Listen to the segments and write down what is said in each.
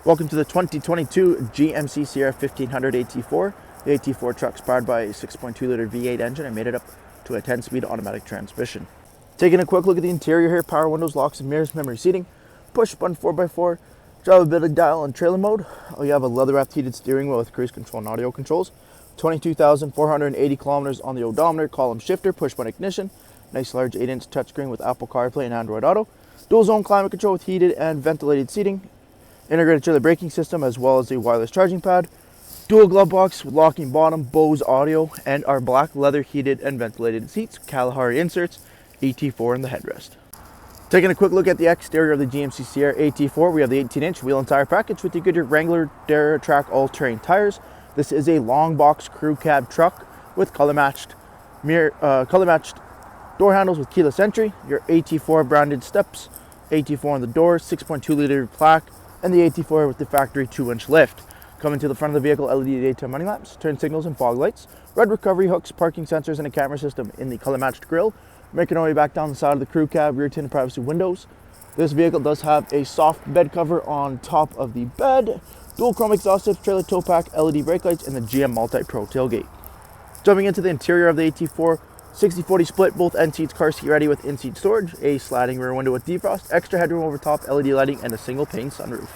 Welcome to the 2022 GMC Sierra 1500 AT4. The AT4 truck is powered by a 6.2 liter V8 engine and made it up to a 10-speed automatic transmission. Taking a quick look at the interior here: power windows, locks and mirrors, memory seating, push button 4x4, drivability dial and trailer mode. You have a leather wrapped heated steering wheel with cruise control and audio controls. 22,480 kilometers on the odometer, column shifter, push button ignition, nice large 8-inch touchscreen with Apple CarPlay and Android Auto, dual zone climate control with heated and ventilated seating, integrated trailer braking system, as well as a wireless charging pad, dual glove box with locking bottom, Bose audio, and our black leather heated and ventilated seats, Kalahari inserts, AT4 in the headrest. Taking a quick look at the exterior of the GMC Sierra AT4, we have the 18-inch wheel and tire package with the Goodyear Wrangler Duratrack all-terrain tires. This is a long box crew cab truck with color-matched door handles with keyless entry, your AT4 branded steps, AT4 on the door, 6.2 liter plaque, and the AT4 with the factory 2-inch lift. Coming to the front of the vehicle, LED daytime running lamps, turn signals and fog lights, red recovery hooks, parking sensors, and a camera system in the color-matched grille. Making our way back down the side of the crew cab, rear tinted privacy windows. This vehicle does have a soft bed cover on top of the bed, dual chrome exhaust tips, trailer tow pack, LED brake lights, and the GM Multi-Pro tailgate. Jumping into the interior of the AT4, 60/40 split, both end seats car seat ready with in-seat storage, a sliding rear window with defrost, extra headroom over top, LED lighting, and a single pane sunroof.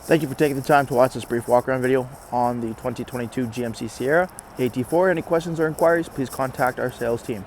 Thank you for taking the time to watch this brief walk-around video on the 2022 GMC Sierra AT4. Any questions or inquiries, please contact our sales team.